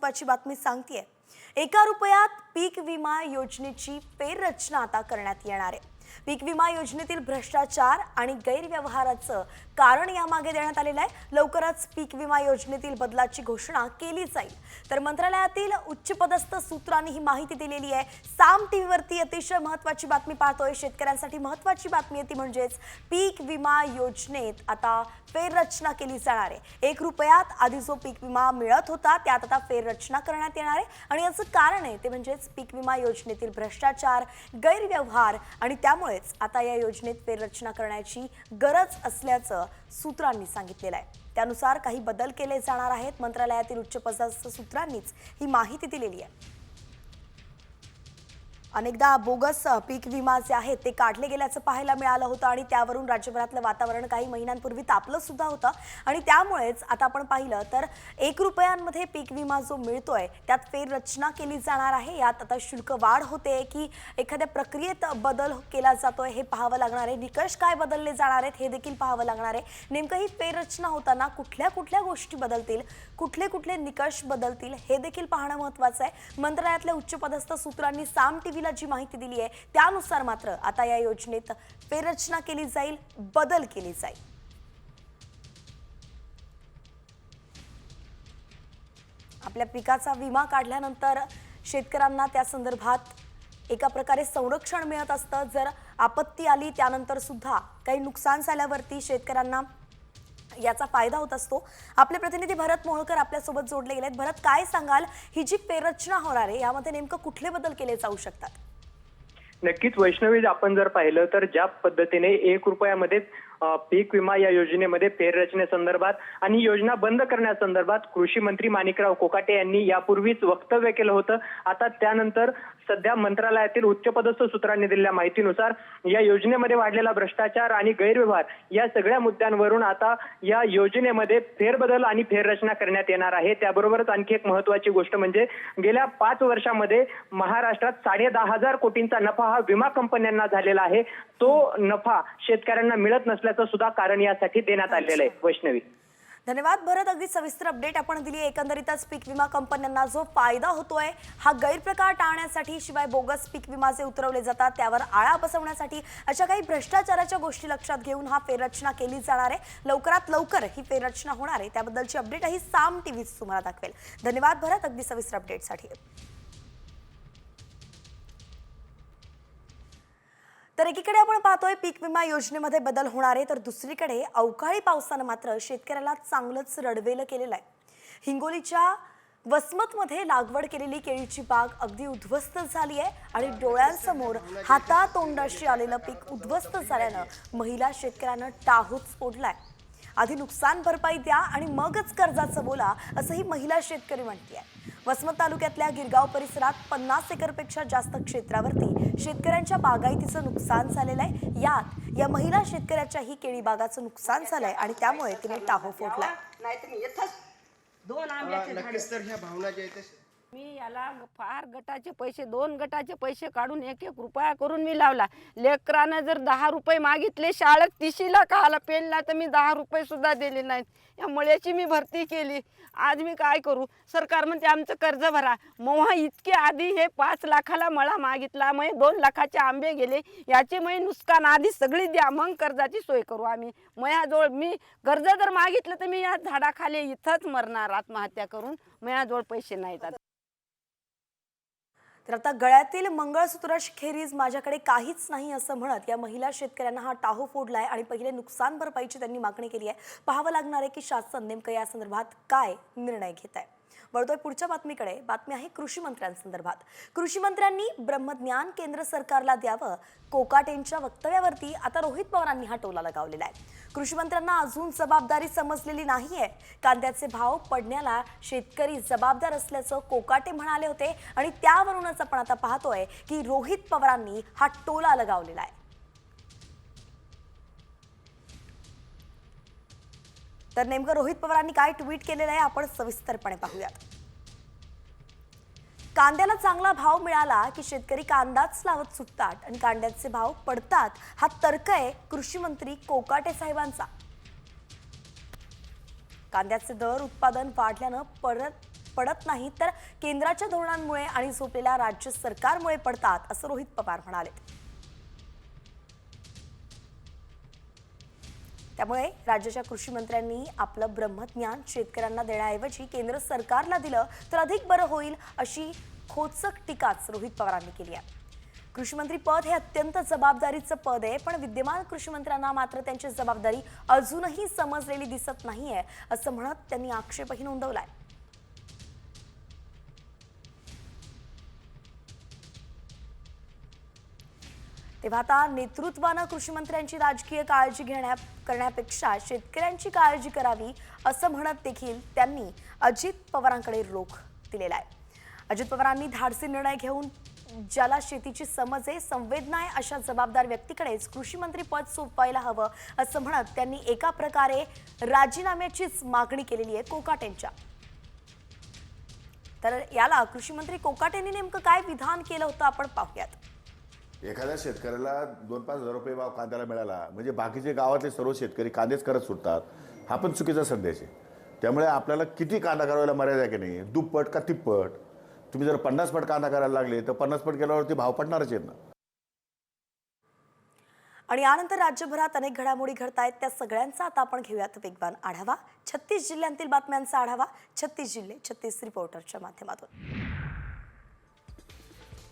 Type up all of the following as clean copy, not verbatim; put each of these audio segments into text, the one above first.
महत्त्वाची बातमी सांगतेय। 1 रुपयात पीक विमा योजनेची फेररचना आता करण्यात येणार आहे। पीक विमा योजनेतील भ्रष्टाचार आणि गैरव्यवहाराचं कारण यामागे देण्यात आलेलं आहे। लवकरच पीक विमा योजनेतील बदलाची घोषणा केली जाईल। तर मंत्रालयातील उच्चपदस्थ सूत्रांनी ही माहिती दिलेली आहे। साम टीव्हीवरती अतिशय महत्त्वाची बातमी पाहतोय। शेतकऱ्यांसाठी महत्त्वाची बातमी आहे ती म्हणजेच पीक विमा योजनेत आता फेररचना केली जाणार आहे। 1 रुपयात आधी जो पीक विमा मिळत होता त्यात आता फेररचना करण्यात येणार आहे आणि याचं कारण आहे ते म्हणजेच पीक विमा योजनेतील भ्रष्टाचार, गैरव्यवहार आणि त्यामुळेच आता या योजनेत फेररचना करण्याची गरज असल्याचं सूत्रांनी सांगितलेलं आहे। त्यानुसार काही बदल केले जाणार आहेत। मंत्रालयातील उच्चपदस्थ सूत्रांनीच ही माहिती दिलेली आहे। अनेकदा बोगस पीक विमा जे आहेत ते काढले गेल्याचं पाहायला मिळालं होतं आणि त्यावरून राज्यभरातलं वातावरण काही महिन्यांपूर्वी तापलं सुद्धा होतं आणि त्यामुळेच आता आपण पाहिलं तर 1 रुपयांमध्ये पीक विमा जो मिळतोय त्यात फेररचना केली जाणार आहे। यात आता शुल्क वाढ होते की एखाद्या प्रक्रियेत बदल केला जातोय हे पाहावं लागणार आहे। निकष काय बदलले जाणार आहेत हे देखील पाहावं लागणार आहे। नेमकं ही फेररचना होताना कुठल्या गोष्टी बदलतील, कुठले निकष बदलतील हे देखील पाहणं महत्त्वाचं आहे। मंत्रालयातल्या उच्चपदस्थ सूत्रांनी साम टीव्हीला जी माहिती दिली आहे त्यानुसार मात्र आता या योजनेत फेररचना केली जाईल, बदल केली जाईल। आपल्या पिकाचा विमा काढल्यानंतर शेतकऱ्यांना त्या संदर्भात एका प्रकारे संरक्षण मिळत असतं। जर आपत्ती आली त्यानंतर सुद्धा काही नुकसान झाल्यावरती शेतकऱ्यांना याचा फायदा होत असतो। आपले प्रतिनिधी भरत मोहोळकर आपल्यासोबत जोडले गेलेत। भरत, काय सांगाल, ही जी फेररचना होणार आहे यामध्ये नेमकं कुठले बदल केले जाऊ शकतात? नक्कीच वैष्णवी, आपण जर पाहिलं तर ज्या पद्धतीने 1 रुपयामध्ये पीक विमा या योजनेमध्ये फेररचनेसंदर्भात आणि योजना बंद करण्यासंदर्भात कृषी मंत्री माणिकराव कोकाटे यांनी यापूर्वीच वक्तव्य केलं होतं। आता त्यानंतर सध्या मंत्रालयातील उच्चपदस्थ सूत्रांनी दिलेल्या माहितीनुसार या योजनेमध्ये वाढलेला भ्रष्टाचार आणि गैरव्यवहार या सगळ्या मुद्द्यांवरून आता या योजनेमध्ये फेरबदल आणि फेररचना करण्यात येणार आहे। त्याबरोबरच आणखी एक महत्त्वाची गोष्ट म्हणजे गेल्या 5 वर्षांमध्ये महाराष्ट्रात 10.5 कोटींचा नफा हा विमा कंपन्यांना झालेला आहे। तो नफा शेतकऱ्यांना मिळत नसल्याचं सुद्धा कारण यासाठी देण्यात आलेलं आहे। वैष्णवी, धन्यवाद भरत, अगदी सविस्तर अपडेट आपण दिली। एकंदरीतच पीक विमा कंपन्यांना जो फायदा होतोय हा गैरप्रकार टाळण्यासाठी, शिवाय बोगस पीक विमा जे उतरवले जातात त्यावर आळा बसवण्यासाठी अशा काही भ्रष्टाचाराच्या गोष्टी लक्षात घेऊन हा फेररचना केली जाणार आहे। लवकरात लवकर ही फेररचना होणार आहे त्याबद्दलची अपडेट ही साम टीव्ही तुम्हाला दाखवेल। धन्यवाद भरत, अगदी सविस्तर अपडेटसाठी। तर एकीकडे आपण पाहतोय पीक विमा योजनेमध्ये बदल होणार आहे, तर दुसरीकडे अवकाळी पावसानं मात्र शेतकऱ्याला चांगलंच रडवेलं केलेलं आहे। हिंगोलीच्या वसमतमध्ये लागवड केलेली केळीची बाग अगदी उद्ध्वस्त झाली आहे आणि डोळ्यांसमोर हातातोंडाशी आलेलं पीक उद्ध्वस्त झाल्यानं महिला शेतकऱ्यानं टाहूच फोडलाय। आधी नुकसान भरपाई द्या आणि मगच कर्जाचं बोला, असं ही महिला शेतकरी म्हणते। वसमत तालुक्यातल्या गिरगाव परिसरात 50 एकरपेक्षा जास्त क्षेत्रावरती शेतकऱ्यांच्या बागायतीचं नुकसान झालेलं आहे। यात या महिला शेतकऱ्याच्या ही केळी बागाचं नुकसान झालंय आणि त्यामुळे तिने टाहो फोडलाय। नक्कीच तर ह्या भावना ज्या आहेत मी याला फार गटाचे पैसे 2 गटाचे पैसे काढून 1-1 रुपया करून मी लावला। लेकरानं जर 10 रुपये मागितले शाळेत तिशीला खायला पेनला तर मी 10 रुपये सुद्धा दिले नाहीत। या मळ्याची मी भरती केली। आज मी काय करू? सरकार म्हणते आमचं कर्ज भरा। मग इतके आधी हे 5 लाखाला मळा मागितला, मग 2 लाखाचे आंबे गेले। याचे मग नुकसान आधी सगळी द्या, मग कर्जाची सोय करू आम्ही। मयाजवळ मी कर्ज जर मागितलं तर मी या झाडाखाली इथंच मरणार आत्महत्या करून। मयाजवळ पैसे नाहीत। तर आता गळ्यातील मंगळसूत्राची खेरीज माझ्याकडे काहीच नाही असं म्हणत या महिला शेतकऱ्यांना हा टाहो फोडलाय आणि पहिले नुकसान भरपाईची त्यांनी मागणी केली आहे। पाहावं लागणार आहे की शासन नेमकं या संदर्भात काय निर्णय घेत आहे। वळतोय पुढच्या बातमीकडे। बातमी आहे कृषी मंत्र्यांसंदर्भात। कृषी मंत्र्यांनी ब्रह्मज्ञान केंद्र सरकारला द्यावं, कोकाटेंच्या वक्तव्यावरती आता रोहित पवारांनी हा टोला लगावलेला आहे। कृषी मंत्र्यांना अजून जबाबदारी समजलेली नाहीये। कांद्याचे भाव पडण्याला शेतकरी जबाबदार असल्याचं कोकाटे म्हणाले होते आणि त्यावरूनच आपण आता पाहतोय की रोहित पवारांनी हा टोला लगावलेला आहे। तर नेमकं रोहित पवारांनी काय ट्विट केलेलं आहे आपण सविस्तरपणे पाहूयात। कांद्याला चांगला भाव मिळाला की शेतकरी कांदाच लावत सुटतात आणि कांद्याचे भाव पडतात, हा तर्क आहे कृषी मंत्री कोकाटे साहेबांचा। कांद्याचे दर उत्पादन वाढल्यानं परत पडत नाही तर केंद्राच्या धोरणांमुळे आणि झोपलेल्या राज्य सरकारमुळे पडतात, असं रोहित पवार म्हणाले. त्यामुळे राज्याच्या कृषी मंत्र्यांनी आपलं ब्रह्मज्ञान शेतकऱ्यांना देण्याऐवजी केंद्र सरकारला दिलं तर अधिक बरं होईल, अशी खोचक टीकाच रोहित पवारांनी केली आहे. कृषी मंत्री पद हे अत्यंत जबाबदारीचं पद आहे, पण विद्यमान कृषी मंत्र्यांना मात्र त्यांची जबाबदारी अजूनही समजलेली दिसत नाहीये, असं म्हणत त्यांनी आक्षेपही नोंदवलाय. तेव्हा आता नेतृत्वानं कृषी मंत्र्यांची राजकीय काळजी करण्यापेक्षा शेतकऱ्यांची काळजी करावी, असं म्हणत देखील त्यांनी अजित पवारांकडे रोख दिलेला आहे. अजित पवारांनी धाडसी निर्णय घेऊन ज्याला शेतीची समज आहे, संवेदना आहे, अशा जबाबदार व्यक्तीकडेच कृषी मंत्री पद सोपवायला हवं, असं म्हणत त्यांनी एका प्रकारे राजीनाम्याचीच मागणी केलेली आहे कोकाटेंच्या. तर याला कृषी मंत्री कोकाटेंनी नेमकं काय विधान केलं होतं आपण पाहूयात. एखाद्या शेतकऱ्याला 2-5 हजार रुपये भाव कांद्याला मिळाला म्हणजे बाकीचे गावातले सर्व शेतकरी कांदेच करत सुटतात, हा पण चुकीचा संदेश आहे. त्यामुळे आपल्याला किती कांदा करायला मर्यादा की नाही, दुप्पट का तिप्पट. तुम्ही जर 50 पट कांदा करायला लागले तर 50 पट केल्यावरती भाव पडणारच आहेत ना. आणि यानंतर राज्यभरात अनेक घडामोडी घडतायत, त्या सगळ्यांचा आता आपण घेऊयात वेगवान आढावा. 36 जिल्ह्यांतील बातम्यांचा आढावा, 36 जिल्हे 36 रिपोर्टरच्या माध्यमातून.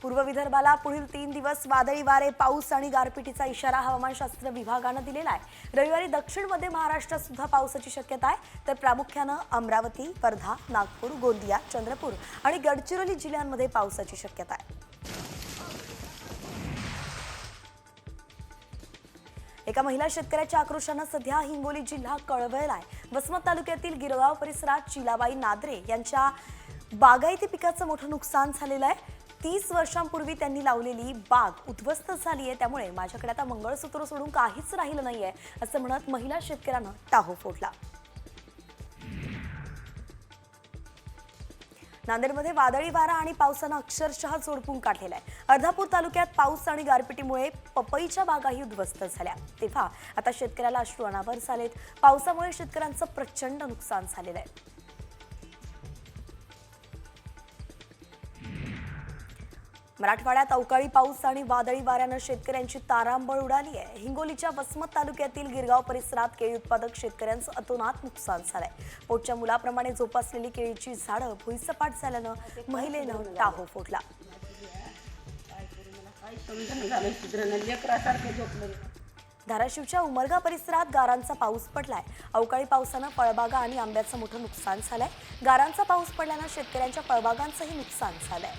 पूर्व विदर्भाला पुढील 3 दिवस वादळी वारे, पाऊस आणि गारपिटीचा इशारा हवामानशास्त्र विभागानं दिलेला आहे. रविवारी दक्षिण मध्य महाराष्ट्रात सुद्धा पावसाची शक्यता आहे, तर प्रामुख्यानं अमरावती, वर्धा, नागपूर, गोंदिया, चंद्रपूर आणि गडचिरोली जिल्ह्यांमध्ये पावसाची शक्यता आहे. एका महिला शेतकऱ्याच्या आक्रोशानं सध्या हिंगोली जिल्हा कळवळलाय. वसमत तालुक्यातील गिरगाव परिसरात चिलाबाई नादरे यांच्या बागायती पिकाचं मोठं नुकसान झालेलं आहे. 30 वर्षांपूर्वी त्यांनी लावलेली बाग उद्ध्वस्त झाली आहे, त्यामुळे माझ्याकडे आता मंगळसूत्र सोडून काहीच राहिलं नाहीये, असं म्हणत महिला शेतकऱ्यानं टाहो फोडला. नांदेडमध्ये वादळी वारा आणि पावसानं अक्षरशः झोडपून काढलेला आहे. अर्धापूर तालुक्यात पाऊस आणि गारपिटीमुळे पपईच्या बागाही उद्ध्वस्त झाल्या. तेव्हा आता शेतकऱ्याला अश्रू अनावर झालेत. पावसामुळे शेतकऱ्यांचं प्रचंड नुकसान झालेलं आहे. मराठवाड्यात अवकाळी पाऊस आणि वादळी वाऱ्यानं शेतकऱ्यांची तारांबळ उडाली आहे. हिंगोलीच्या वसमत तालुक्यातील गिरगाव परिसरात केळी उत्पादक शेतकऱ्यांचं अतोनात नुकसान झालंय. पोटच्या मुलाप्रमाणे जोपासलेली केळीची झाडं भुईसपाट झाल्यानं महिलेनं टाहो फोडला. धाराशिवच्या उमरगा परिसरात गारांचा पाऊस पडलाय. अवकाळी पावसानं फळबागा आणि आंब्याचं मोठं नुकसान झालंय. गारांचा पाऊस पडल्यानं शेतकऱ्यांच्या फळबागांचंही नुकसान झालंय.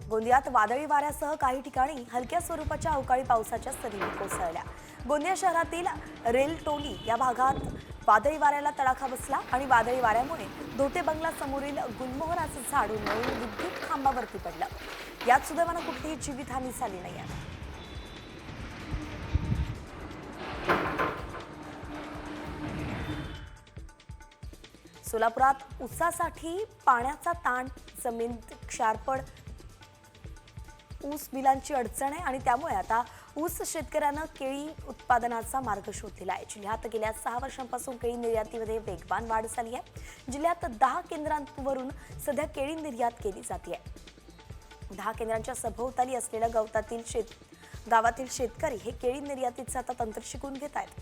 गोंदियात वादळी वाऱ्यासह काही ठिकाणी हलक्या स्वरूपाच्या अवकाळी पावसाच्या सरी कोसळल्या. गोंदिया शहरातील रेलटोली या भागात वादळी वाऱ्याला तडाखा बसला आणि वादळी वाऱ्यामुळे धोटे बंगला समोरील गुलमोहराचं झाड उन्मळून विद्युत खांबावरती पडलं. यात सुदैवानं कुठलीही जीवितहानी झाली नाही. सोलापुरात ऊसासाठी पाण्याचा ताण, जमीन क्षारपड, ऊस मिलांची अडचण आहे आणि त्यामुळे आता ऊस शेतकऱ्यानं केळी उत्पादनाचा मार्ग शोधलेला आहे. जिल्ह्यात गेल्या 6 वर्षांपासून केळी निर्यातीमध्ये वेगवान वाढ झाली आहे. जिल्ह्यात 10 केंद्रांवरून सध्या केळी निर्यात केली जाते. 10 केंद्रांच्या सभोवताली असलेल्या गावातील शेतकरी हे केळी निर्यातीचं आता तंत्र शिकून घेत आहेत.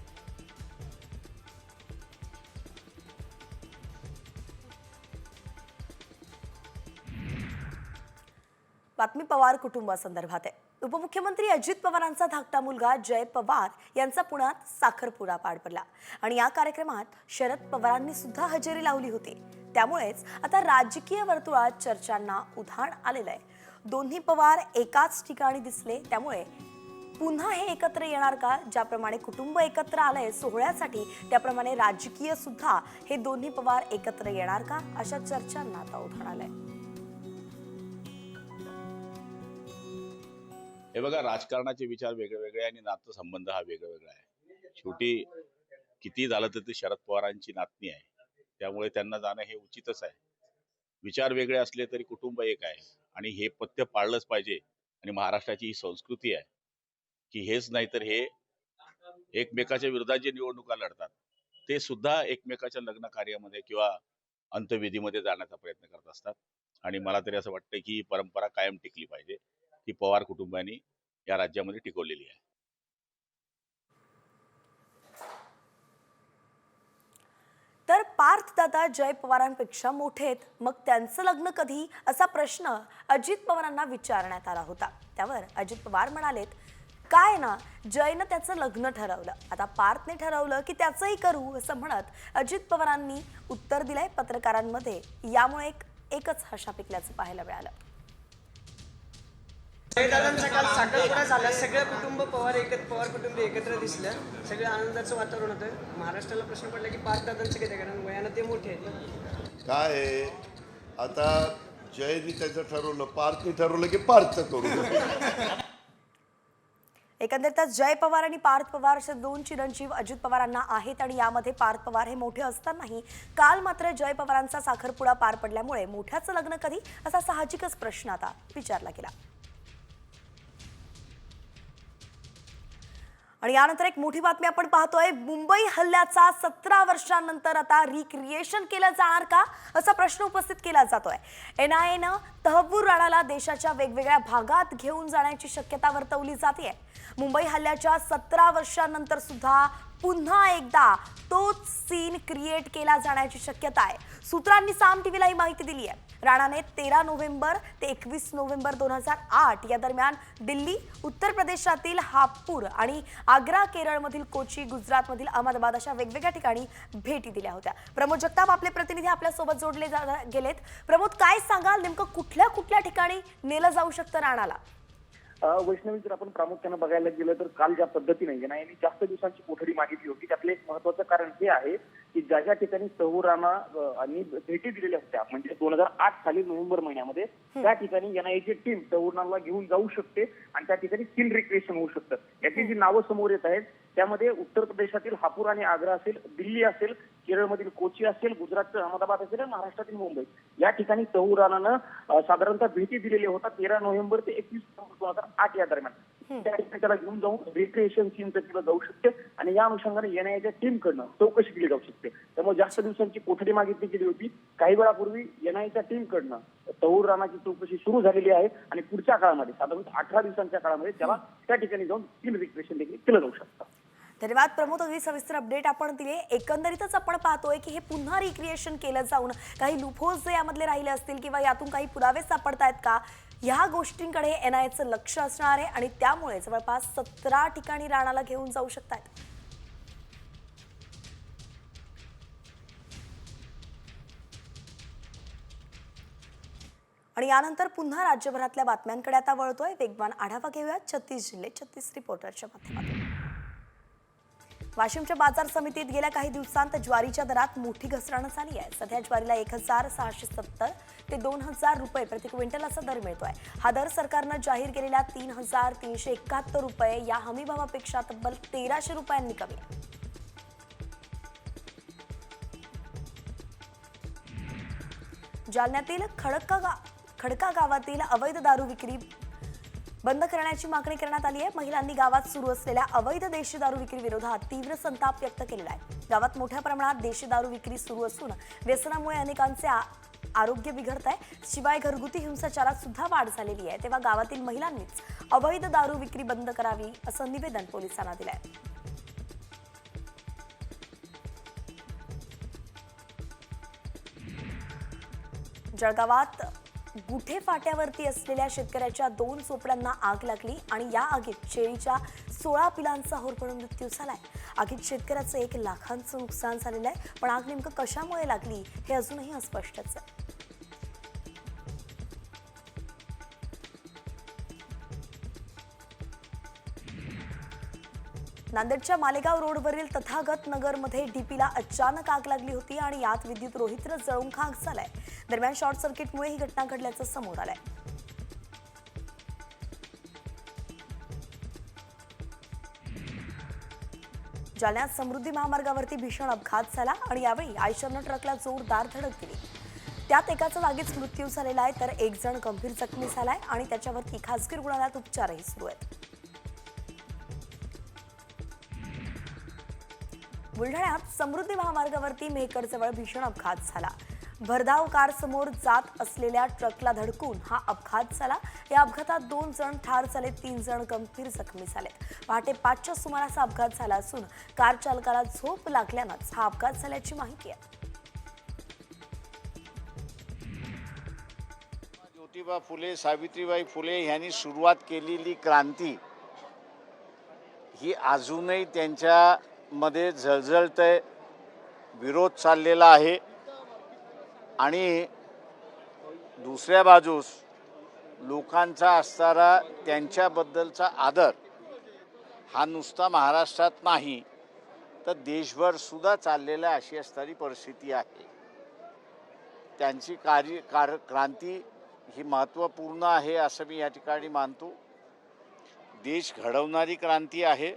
बातमी पवार कुटुंबासंदर्भात आहे. उपमुख्यमंत्री अजित पवारांचा धाकटा मुलगा जय पवार यांचा पुण्यात साखरपुडा पार पडला आणि या कार्यक्रमात शरद पवारांनी सुद्धा हजेरी लावली होती. त्यामुळेच आता राजकीय वर्तुळात चर्चांना उधाण आलेलं आहे. दोन्ही पवार एकाच ठिकाणी दिसले, त्यामुळे पुन्हा हे एकत्र येणार का? ज्याप्रमाणे कुटुंब एकत्र आलंय सोहळ्यासाठी, त्याप्रमाणे राजकीय सुद्धा हे दोन्ही पवार एकत्र येणार का? अशा चर्चांना आता उधाण आलंय. हे बघा, राजकारणाचे विचार वेगळे वेगळे आणि नातेसंबंध हा वेगळा वेगळा आहे. शेवटी किती झालं तर ते शरद पवारांची नातनी आहे, त्यामुळे त्यांना जाणं हे उचितच आहे. विचार वेगळे असले तरी कुटुंब एक आहे आणि हे पथ्य पाळलंच पाहिजे. आणि महाराष्ट्राची ही संस्कृती आहे की हेच नाही तर हे एकमेकाच्या विरोधात जे निवडणुका लढतात ते सुद्धा एकमेकाच्या लग्न कार्यामध्ये किंवा अंत्यविधीमध्ये जाण्याचा प्रयत्न करत असतात. आणि मला तरी असं वाटतं की ही परंपरा कायम टिकली पाहिजे, ती पवार कुटुंबाने या राज्यामध्ये टिकवलेली आहे. तर पार्थदादा जय पवारांपेक्षा मोठे आहेत, मग त्यांचं लग्न कधी, असा प्रश्न अजित पवारांना विचारण्यात आला होता. त्यावर अजित पवार म्हणालेत, काय ना, जयनं त्याचं लग्न ठरवलं, आता पार्थने ठरवलं की त्याचंही करू, असं म्हणत अजित पवारांनी उत्तर दिलंय पत्रकारांमध्ये. यामुळे एकच हशा पिकल्याचं पाहायला मिळालं. जयदादांचा काल साखरपुडा झाला. सगळं कुटुंब पवार कुटुंब एकत्र दिसलं. सगळं आनंदाचं वातावरण होतं. महाराष्ट्राला प्रश्न पडला की पार्थदादांचं किती, कारण वयानं ते मोठे आहेत. काय आहे आता, जयनी त्याचं ठरवलं, पार्थनी ठरवलं की पार्थचं करू. एकंदरीतच जय पवार आणि पार्थ पवार असे दोन चिरंजीव अजित पवारांना आहेत आणि यामध्ये पार्थ पवार हे मोठे असतानाही काल मात्र जय पवारांचा साखरपुडा पार पडल्यामुळे मोठ्याचं लग्न कधी, असा साहजिकच प्रश्न आता विचारला गेला. आणि यानंतर एक मोठी बातमी आपण पाहतोय. मुंबई हल्ल्याचा 17 वर्षांनंतर आता रिक्रिएशन केलं जाणार का, असा प्रश्न उपस्थित केला जातोय. NIAनं तहव्वूर राणाला देशाच्या वेगवेगळ्या भागात घेऊन जाण्याची शक्यता वर्तवली जाते. मुंबई हल्ल्याच्या 17 वर्षांनंतर सुद्धा पुन्हा एकदा तोच सीन क्रिएट केला जाण्याची शक्यता आहे. सूत्रांनी साम टीव्हीला ही माहिती दिली आहे. राणाने 13 नोव्हेंबर ते 21 नोव्हेंबर 2008 या दरम्यान दिल्ली, उत्तर प्रदेशातील हापूर आणि आग्रा, केरळमधील कोची, गुजरातमधील अहमदाबाद अशा वेगवेगळ्या ठिकाणी भेटी दिल्या होत्या. प्रमोद जगताप आपले प्रतिनिधी आपल्यासोबत जोडले गेलेत. प्रमोद, काय सांगाल, नेमकं कुठल्या कुठल्या ठिकाणी नेलं जाऊ शकतं राणाला? वैष्णवी, जर आपण प्रामुख्यानं बघायला गेलं तर काल ज्या पद्धतीने NIAने जास्त दिवसांची कोठडी मागितली होती, त्यातलं एक महत्वाचं कारण हे आहे की ज्या ज्या ठिकाणी तहव्वूर राणा आणि भेटी दिलेल्या होत्या, म्हणजे 2008 साली नोव्हेंबर महिन्यामध्ये, त्या ठिकाणी NIAची टीम तहव्वूर राणाला घेऊन जाऊ शकते आणि त्या ठिकाणी स्किल रिक्रिएशन होऊ शकतं. याची जी नावं समोर येत आहेत त्यामध्ये उत्तर प्रदेशातील हापूर आणि आग्रा असेल, दिल्ली असेल, केरळमधील कोची असेल, गुजरातचं अहमदाबाद असेल, महाराष्ट्रातील मुंबई, या ठिकाणी तहव्वूर राणानं साधारणतः भेटी दिलेल्या होत्या 13 नोव्हेंबर ते 21 नोव्हेंबर 2008 या दरम्यान. त्या ठिकाणी त्याला घेऊन जाऊन रिक्रिएशन सीनचं केलं जाऊ शकते आणि या अनुषंगाने NIAच्या टीमकडनं चौकशी केली जाऊ शकते. त्यामुळे जास्त दिवसांची कोठडी मागितली गेली होती. काही वेळापूर्वी NIAच्या टीमकडनं तहव्वूर राणाची चौकशी सुरू झालेली आहे आणि पुढच्या काळामध्ये साधारणतः 18 दिवसांच्या काळामध्ये त्याला त्या ठिकाणी जाऊन स्किल रिक्रिएशन देखील केलं जाऊ शकतं. धन्यवाद प्रमोद, अगदी सविस्तर अपडेट आपण दिले. एकंदरीतच आपण पाहतोय की हे पुन्हा रिक्रिएशन केलं जाऊन काही लूपहोल्स जे यामधले राहिले असतील किंवा यातून काही पुरावे सापडतायत का, ह्या गोष्टींकडे NIAचं लक्ष असणार आहे आणि त्यामुळे जवळपास 17 ठिकाणी राणाला घेऊन जाऊ शकतात. आणि यानंतर पुन्हा राज्यभरातल्या बातम्यांकडे आता वळतोय. वेगवान आढावा घेऊया 36 जिल्हे 36 रिपोर्टरच्या माध्यमातून. वाशिमच्या बाजार समितीत गेल्या काही दिवसांत ज्वारीच्या दरात मोठी घसरण झाली आहे. सध्या ज्वारीला 1670 ते 2000 रुपये प्रति क्विंटल असा दर मिळतोय. हा दर सरकारनं जाहीर केलेल्या 3371 रुपये या हमीभावापेक्षा तब्बल 1300 रुपयांनी कमी आहे. जालन्यातील खडका गावातील अवैध दारू विक्री बंद करण्याची मागणी करण्यात आली आहे. महिलांनी गावात सुरू असलेल्या अवैध देशी दारू विक्री विरोधात तीव्र संताप व्यक्त केलेला आहे. गावात मोठ्या प्रमाणात देशी दारू विक्री सुरू असून व्यसनामुळे अनेकांचे आरोग्य बिघडत आहे. शिवाय घरगुती हिंसाचारात सुद्धा वाढ झालेली आहे. तेव्हा गावातील महिलांनीच अवैध दारू विक्री बंद करावी असं निवेदन पोलिसांना दिलं आहे. जळगावात गुठे फाट्यावरती असलेल्या शेतकऱ्याच्या 2 झोपड्यांना आग लागली आणि या आगीत शेळीच्या 16 पिलांचा होरपळून मृत्यू झालाय. आगीत शेतकऱ्याचं 1 लाखांचं नुकसान झालेलं आहे, पण आग नेमकं कशामुळे लागली हे अजूनही अस्पष्टच आहे. नांदेडच्या मालेगाव रोडवरील तथागत नगरमध्ये डीपीला अचानक आग लागली होती आणि यात विद्युत रोहित्र जळून खाक झालाय. दरम्यान शॉर्ट सर्किटमुळे ही घटना घडल्याचं समोर आलंय. जालन्यात समृद्धी महामार्गावरती भीषण अपघात झाला आणि यावेळी आयशरनं ट्रकला जोरदार धडक दिली. त्यात एकाचा जागीच मृत्यू झालेला आहे, तर एक जण गंभीर जखमी झालाय आणि त्याच्यावरती खासगी रुग्णालयात उपचारही सुरू आहेत. बुलढाण्यात समृद्धी महामार्गावरती मेहकरजवळ भीषण अपघात झाला. भरधाव कार समोर जात असलेल्या ट्रकला धडकून हा अपघात झाला. या अपघातात 2 जण ठार झाले, 3 जण गंभीर जखमी झालेत. पहाटे 5च्या सुमारास हा अपघात झाला असून कार चालकाला झोप लागल्यानंच हा अपघात झाल्याची माहिती आहे. ज्योतिबा फुले, सावित्रीबाई फुले यांनी सुरुवात केलेली क्रांती ही अजूनही त्यांच्यामध्ये झळझळतंय, विरोध चाललेला आहे. आणि दुसऱ्या बाजूस लोकांचा असणारा त्यांच्याबद्दलचा आदर हा नुसता महाराष्ट्रात नाही तर देशभर सुद्धा चाललेला अशी असणारी परिस्थिती आहे. त्यांची क्रांती ही महत्त्वपूर्ण आहे असं मी या ठिकाणी मानतो. देश घडवणारी क्रांती आहे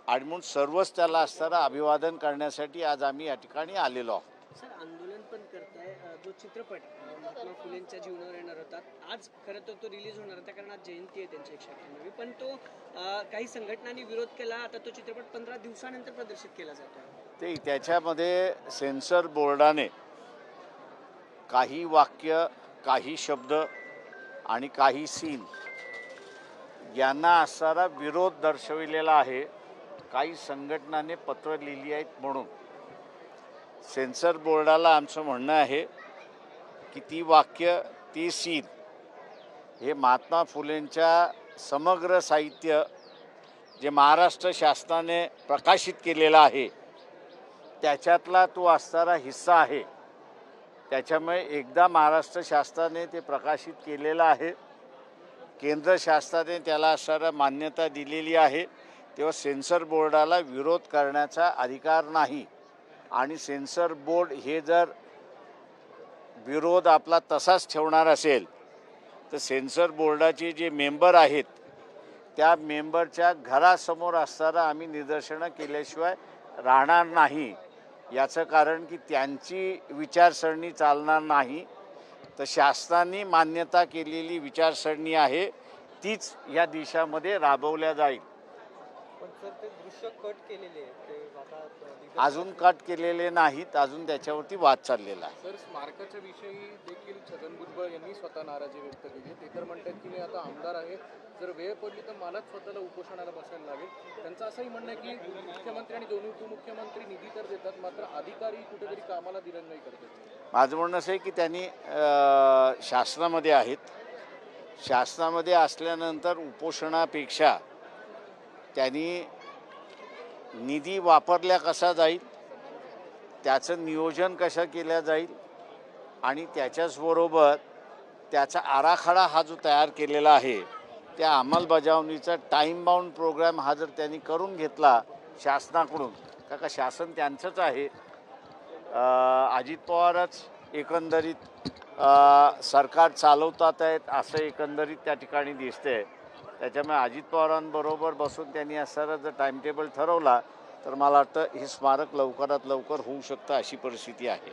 आणि म्हणून सर्वच त्याला असणारं अभिवादन करण्यासाठी आज आम्ही या ठिकाणी आलेलो आहोत. सर, आंदोलन पण करताय. जो चित्रपट महात्मा फुलेंच्या जीवनावर येणार होता, आज खरं तर तो रिलीज होणार होता कारण आज जयंती आहे त्यांची 198वी, पण तो काही संघटनांनी विरोध केला. आता तो चित्रपट 15 दिवसानंतर प्रदर्शित केला जातो. त्याच्यामध्ये सेन्सर बोर्डाने काही वाक्य, काही शब्द आणि काही सीन यांना असणारा विरोध दर्शविलेला आहे. काही संघटनांनी पत्र लिहिली आहेत म्हणून सेन्सर बोर्डाला आमचं म्हणणं आहे की ती वाक्य, ती सीन हे महात्मा फुलेंच्या समग्र साहित्य जे महाराष्ट्र शासनाने प्रकाशित केलेलं आहे त्याच्यातला तो असणारा हिस्सा आहे. त्याच्यामुळे एकदा महाराष्ट्र शासनाने ते प्रकाशित केलेलं आहे, केंद्र शासनाने त्याला असणारा मान्यता दिलेली आहे, तेव्हा सेन्सर बोर्डाला विरोध करण्याचा अधिकार नाही. आणि सेन्सर बोर्ड हे जर विरोध आपला तसाच ठेवणार असेल तर सेन्सर बोर्डाचे जे मेंबर आहेत त्या मेंबरच्या घरासमोर असताना आम्ही निदर्शनं केल्याशिवाय राहणार नाही. याचं कारण की त्यांची विचारसरणी चालणार नाही, तर शासनाने मान्यता केलेली विचारसरणी आहे तीच या देशामध्ये राबवल्या जाईल. पण सर, ते दृश्य कट केलेले आहे, अजून कट केलेले नाहीत, अजून त्याच्यावरती वाद चाललेला आहे. सर, स्मारकाच्या विषयी देखील छगन भुजबळ यांनी स्वतः नाराजी व्यक्त केली. ते तर म्हणतात की मी आता आमदार आहे, जर वेळ पडली तर मलाच स्वतःला उपोषणाला बसायला लागेल. त्यांचं असंही म्हणणं आहे की मुख्यमंत्री आणि दोन्ही उपमुख्यमंत्री निधी तर देतात, मात्र अधिकारी कुठेतरी कामाला दिलं नाही करतात. माझं म्हणणं असं आहे की त्यांनी शासनामध्ये आहेत, शासनामध्ये असल्यानंतर उपोषणापेक्षा त्यांनी निधी वापरल्या कसा जाईल, त्याचं नियोजन कसं केलं जाईल आणि त्याच्याचबरोबर त्याचा आराखडा हा जो तयार केलेला आहे त्या अंमलबजावणीचा टाईम बाउंड प्रोग्राम हा जर त्यांनी करून घेतला शासनाकडून, का शासन त्यांचंच आहे, अजित पवारच एकंदरीत सरकार चालवतात आहेत असं एकंदरीत त्या ठिकाणी दिसतंय. त्याच्यामुळे अजित पवारांबरोबर बसून त्यांनी असणारा जर टाईमटेबल ठरवला तर मला वाटतं हे स्मारक लवकरात लवकर होऊ शकतं अशी परिस्थिती आहे.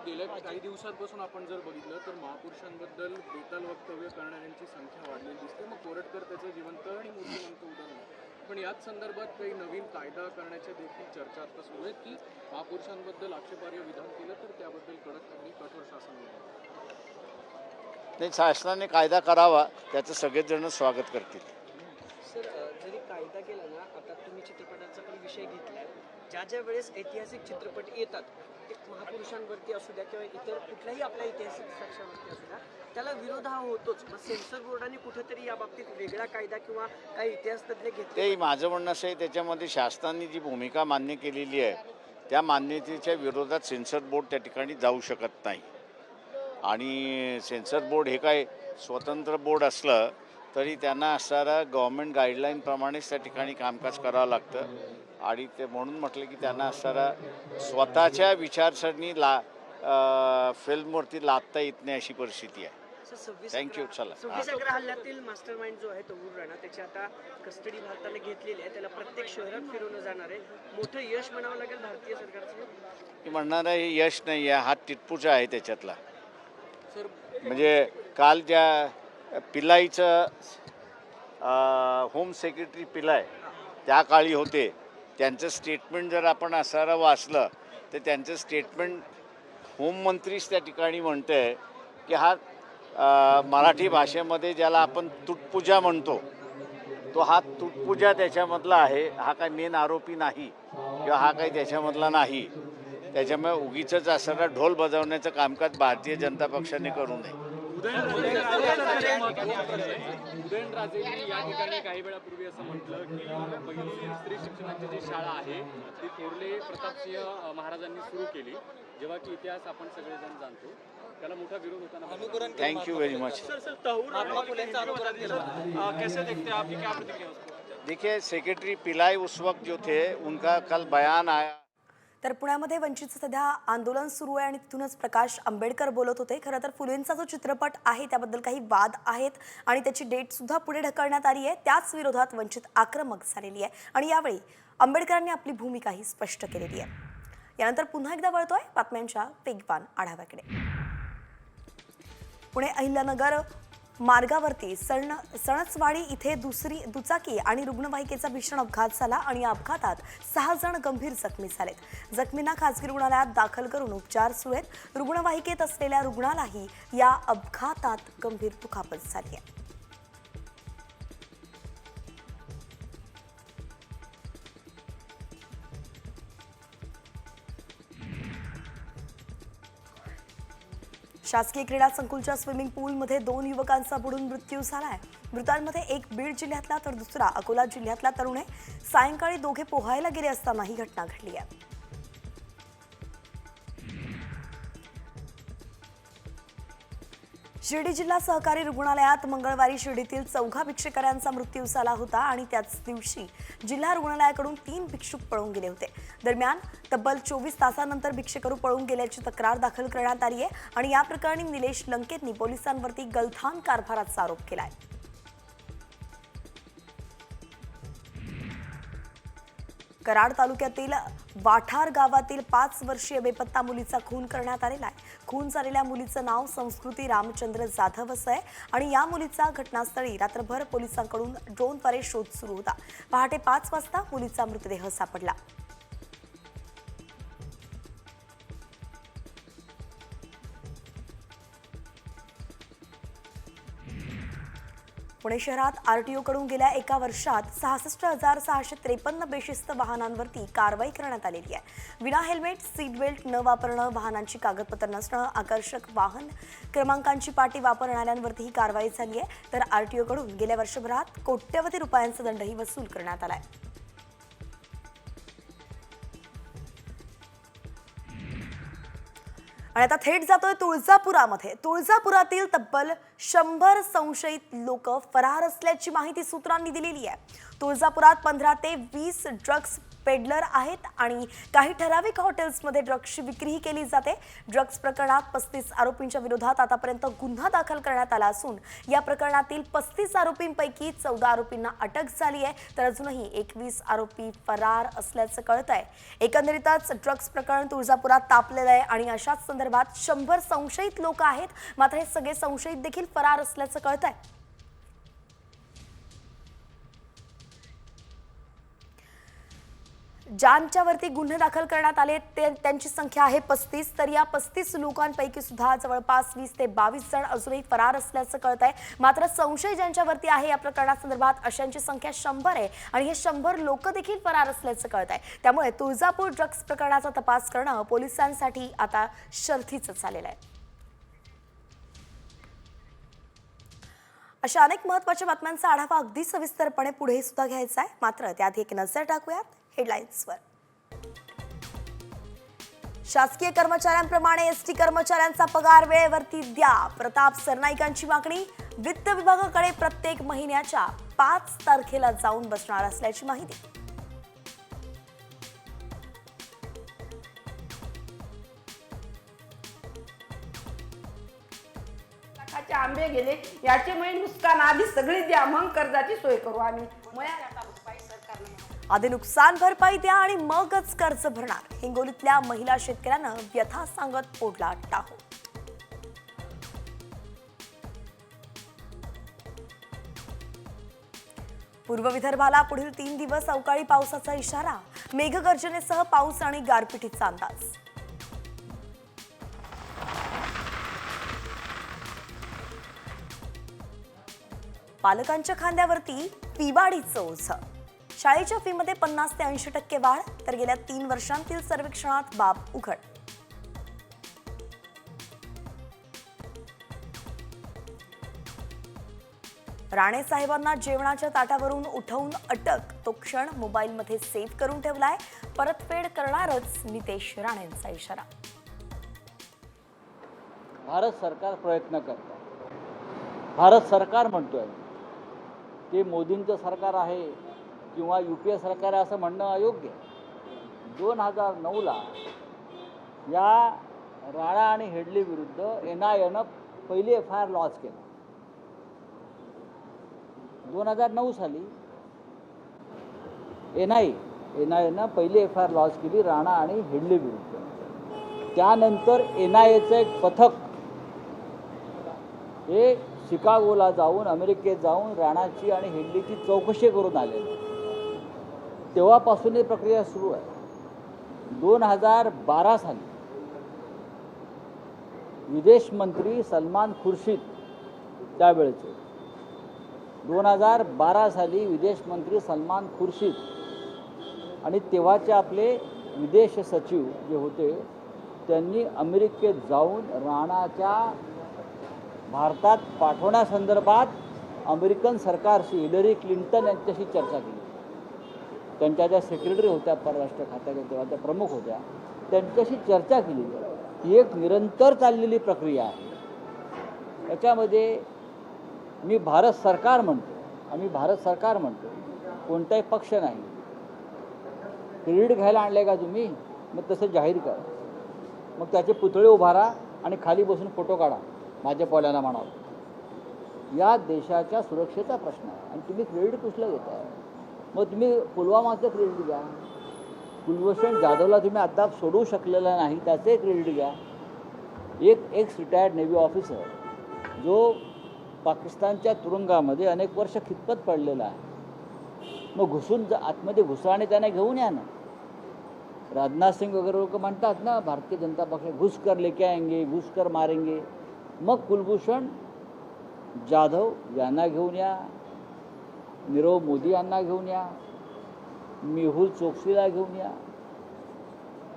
गेल्या काही दिवसांपासून आपण जर बघितलं तर महापुरुषांबद्दल बेताल वक्तव्य करणाऱ्यांची संख्या वाढलेली दिसते. मग कोरटकर त्याचं जिवंत आणि मूर्तिमंत उदाहरण आहे, पण याच संदर्भात काही नवीन कायदा करण्याच्या देखील चर्चा आता सुरू आहेत की महापुरुषांबद्दल आक्षेपार्ह विधान केलं तर त्याबद्दल कडक आणि कठोर शासन होईल. नाही, शासनाने कायदा करावा, त्याचं सगळेच जण स्वागत करतील. सर, जरी कायदा केला ना, आता तुम्ही चित्रपटाचा पण विषय घेतलाय, ज्या वेळेस ऐतिहासिक चित्रपट येतात ते महापुरुषांवरती असू द्या किंवा इतर कुठल्याही आपल्या ऐतिहासिक साक्ष्यावरती असू द्या, त्याला विरोध हा होतोच. मग सेन्सर बोर्डाने कुठेतरी या बाबतीत वेगळा कायदा किंवा काही इतिहास तज्ञ घेतले? ते माझं म्हणणं असं आहे, त्याच्यामध्ये शासनाने जी भूमिका मान्य केलेली आहे त्या मान्यतेच्या विरोधात सेन्सर बोर्ड त्या ठिकाणी जाऊ शकत नाही. आणि सेन्सर बोर्ड हे काय स्वतंत्र बोर्ड असलं तरी त्यांना असणारा गव्हर्नमेंट गाईडलाईनप्रमाणेच त्या ठिकाणी कामकाज करावं लागतं. आणि ते म्हणून म्हटलं की त्यांना असणारा स्वतःच्या विचारसरणी फिल्मवरती लादता येत नाही अशी परिस्थिती आहे. थँक्यू. चला. 26 हल्ल्यातील मास्टर माइंड जो आहे तौर राणा, त्याची आता कस्टडी भारताने घेतलेली आहे, त्याला प्रत्येक शहरात फिरवलं जाणार आहे. मोठं यश म्हणावं लागेल भारतीय सरकारचं. मी म्हणणार आहे हे यश नाही आहे, हा टिटपूचा आहे त्याच्यातला. सर म्हणजे काल ज्या पिल्लाईचं होम सेक्रेटरी पिल्लाय त्या काळी होते, त्यांचं स्टेटमेंट जर आपण असं वाचलं तर त्यांचं स्टेटमेंट होममंत्रीच त्या ठिकाणी म्हणते आहे की हा मराठी भाषेमध्ये ज्याला आपण तुटपूजा म्हणतो, तो हा तुटपूजा त्याच्यामधला आहे. हा काय मेन आरोपी नाही किंवा हा काही त्याच्यामधला नाही. त्याच्यामुळे उगीचंच असणारा ढोल बजावण्याचं कामकाज भारतीय जनता पक्षाने करू नये. उदयनराजेंनी या ठिकाणी काही वेळापूर्वी असं म्हटलं की पहिली स्त्री शिक्षणाची जी शाळा आहे ती थोरले प्रतापसिंह महाराजांनी सुरू केली, जेव्हा की इतिहास आपण सगळेजण जाणतो. त्याला मोठा विरोध होताना. Thank you very much. कैसे देखते हैं आपकी क्या प्रतिक्रिया? देखिए, सेक्रेटरी पिलाई उस वक्त जो थे उनका कल बयान आया. तर पुण्यामध्ये वंचितचं सध्या आंदोलन सुरू आहे आणि तिथूनच प्रकाश आंबेडकर बोलत होते. खरं तर फुलेंचा जो चित्रपट आहे त्याबद्दल काही वाद आहेत आणि त्याची डेट सुद्धा पुढे ढकलण्यात आली आहे. त्याच विरोधात वंचित आक्रमक झालेली आहे आणि यावेळी आंबेडकरांनी आपली भूमिकाही स्पष्ट केलेली आहे. यानंतर पुन्हा एकदा वळतोय बातम्यांच्या वेगवान आढाव्याकडे. पुणे अहिल्यानगर मार्गावरती सणसवाडी इथे दुचाकी आणि रुग्णवाहिकेचा भीषण अपघात झाला आणि या अपघातात 6 जण गंभीर जखमी झालेत. जखमींना खासगी रुग्णालयात दाखल करून उपचार सुरू आहेत. रुग्णवाहिकेत असलेल्या रुग्णालाही या अपघातात गंभीर दुखापत झाली आहे. शासकीय क्रीडा संकुलच्या स्विमिंग पूलमध्ये 2 युवकांचा बुडून मृत्यू झालाय. मृतांमध्ये एक बीड जिल्ह्यातला तर दुसरा अकोला जिल्ह्यातला तरुण आहे. सायंकाळी दोघे पोहायला गेले असताना ही घटना घडली आहे. शिर्डी जिल्हा सहकारी रुग्णालयात मंगळवारी शिर्डीतील 4 भिक्षुकांचा मृत्यू झाला होता आणि त्याच दिवशी जिल्हा रुग्णालयाकडून 3 भिक्षुक पळून गेले होते. दरम्यान तब्बल 24 तासानंतर भिक्षुकरू पळून गेल्याची तक्रार दाखल करण्यात आली आहे आणि या प्रकरणी निलेश लंकेतनी पोलिसांवरती गलथान कारभाराचा आरोप केलाय. कराड तालुक्यातील वाठार गावातील 5 वर्षीय बेपत्ता मुलीचा खून करण्यात आलेला आहे. खून झालेल्या मुलीचं नाव संस्कृती रामचंद्र जाधव असं आहे आणि या मुलीचा घटनास्थळी रात्रभर पोलिसांकडून ड्रोनद्वारे शोध सुरू होता. पहाटे 5 वाजता मुलीचा मृतदेह सापडला. पुणे शहरात आरटीओ कडून गेल्या एका वर्षात 66,653 बेशिस्त वाहनांवरती कारवाई करण्यात आलेली आहे. विना हेल्मेट, सीट बेल्ट न वापरणं, वाहनांची कागदपत्र नसणं, आकर्षक वाहन क्रमांकांची पाटी वापरणाऱ्यांवरती ही कारवाई झाली आहे. तर आरटीओ कडून गेल्या वर्षभरात कोट्यवधी रुपयांचा दंडही वसूल करण्यात आलाय. आणि आता थेट जातोय तुळजापुरामध्ये. तुळजापुरातील तब्बल 100 संशयित लोक फरार असल्याची माहिती सूत्रांनी दिलेली आहे. तुळजापुरात 15 ते 20 ड्रग्ज पेडलर आहेत आणि काही ठराविक हॉटेल्समध्ये ड्रग्जची विक्रीही केली जाते. ड्रग्ज प्रकरणात 35 आरोपींच्या विरोधात आतापर्यंत गुन्हा दाखल करण्यात आला असून या प्रकरणातील 35 आरोपींपैकी 14 आरोपींना अटक झाली आहे तर अजूनही 21 आरोपी फरार असल्याचं कळत आहे. एकंदरीतच ड्रग्ज प्रकरण तुळजापुरात तापलेलं आहे आणि अशाच संदर्भात 100 संशयित लोक आहेत. मात्र हे सगळे संशयित देखील फरार असल्याचं कळत आहे. ज्यांच्यावरती गुन्हे दाखल करण्यात आले त्यांची संख्या आहे 35. तर या 35 लोकांपैकी सुद्धा जवळपास 20 ते 22 जण अजूनही फरार असल्याचं कळत आहे. मात्र संशय ज्यांच्यावरती आहे या प्रकरणासंदर्भात अशांची संख्या 100 आहे आणि हे 100 लोक देखील फरार असल्याचं कळत आहे. त्यामुळे तुळजापूर ड्रग्ज प्रकरणाचा तपास करणं पोलिसांसाठी आता शर्थीचं झालेलं आहे. अशा अनेक महत्त्वाच्या बातम्यांचा आढावा अगदी सविस्तरपणे पुढे सुद्धा घ्यायचा आहे. मात्र त्याआधी एक नजर टाकूयात हेडलाईन्सवर. शासकीय कर्मचाऱ्यांप्रमाणे एसटी कर्मचाऱ्यांचा पगार वेळेवरती द्या, प्रताप सरनाईकांची मागणी. वित्त विभागाकडे प्रत्येक महिन्याच्या 5 तारखेला जाऊन बसणार असल्याची माहिती. आंबे गेले याच्यामुळे नुकसान आधी सगळी द्या, मग कर्जाची सोय करू आम्ही. आधी नुकसान भरपाई द्या आणि मगच कर्ज भरणार. हिंगोलीतल्या महिला शेतकऱ्यानं व्यथा सांगत फोडला टाहो. पूर्व विदर्भाला पुढील 3 दिवस अवकाळी पावसाचा इशारा, मेघगर्जनेसह पाऊस आणि गारपिटीचा अंदाज. पालकांच्या खांद्यावरती फीवाढीचं ओझं. शाळेच्या फीमध्ये 50 ते 80% वाढ, तर गेल्या 3 वर्षांतील सर्वेक्षणात बाब उघड. राणे साहेबांना जेवणाच्या ताटावरून उठवून अटक, तो क्षण मोबाईलमध्ये सेव्ह करून ठेवलाय. परतफेड करणारच, नितेश राणेंचा इशारा. भारत सरकार प्रयत्न करतं. भारत सरकार म्हणतोय ते मोदींचं सरकार आहे किंवा UPA सरकार आहे असं म्हणणं अयोग्य आहे. 2009ला या राणा आणि हेडली विरुद्ध NIAनं पहिली FIR लॉन्च केलं. 2009 साली NIAनं पहिली FIR लॉन्च केली राणा आणि हेडली विरुद्ध. त्यानंतर NIAचं एक पथक हे शिकागोला जाऊन, अमेरिकेत जाऊन राणाची आणि हेडलीची चौकशी करून आलेली. तेव्हापासून ही प्रक्रिया सुरू आहे. 2012 साली विदेश मंत्री सलमान खुर्शीद त्यावेळेचे 2012 साली विदेश मंत्री सलमान खुर्शीद आणि तेव्हाचे आपले विदेश सचिव जे होते त्यांनी अमेरिकेत जाऊन राणाच्या भारतात पाठवण्यासंदर्भात अमेरिकन सरकारशी हिलरी क्लिंटन यांच्याशी चर्चा केली. त्यांच्या ज्या सेक्रेटरी होत्या परराष्ट्र खात्याच्या तेव्हा त्या प्रमुख होत्या, त्यांच्याशी चर्चा केली. ही एक निरंतर चाललेली प्रक्रिया आहे. याच्यामध्ये मी भारत सरकार म्हणतो, आम्ही भारत सरकार म्हणतो, कोणताही पक्ष नाही. क्रेडिट घ्यायला आणले का तुम्ही, मग तसं जाहीर करा. मग त्याचे पुतळे उभारा आणि खाली बसून फोटो काढा, भाजपवाल्यांना म्हणावं. या देशाच्या सुरक्षेचा प्रश्न आहे आणि तुम्ही क्रेडिट कुठलं घेताय? मग तुम्ही पुलवामाचं क्रेडिट घ्या. कुलभूषण जाधवला तुम्ही अद्याप सोडवू शकलेला नाही, त्याचे क्रेडिट घ्या. एक एक्स रिटायर्ड नेव्ही ऑफिसर जो पाकिस्तानच्या तुरुंगामध्ये अनेक वर्ष खितपत पडलेला आहे, मग घुसून आतमध्ये घुसा आणि त्यांना घेऊन या ना. राजनाथ सिंग वगैरे लोक म्हणतात ना, भारतीय जनता पक्ष घुस कर लेके आएंगे, घुस कर मारेंगे. मग कुलभूषण जाधव यांना घेऊन या, नीरव मोदी यांना घेऊन या, मेहुल चोक्सीला घेऊन या.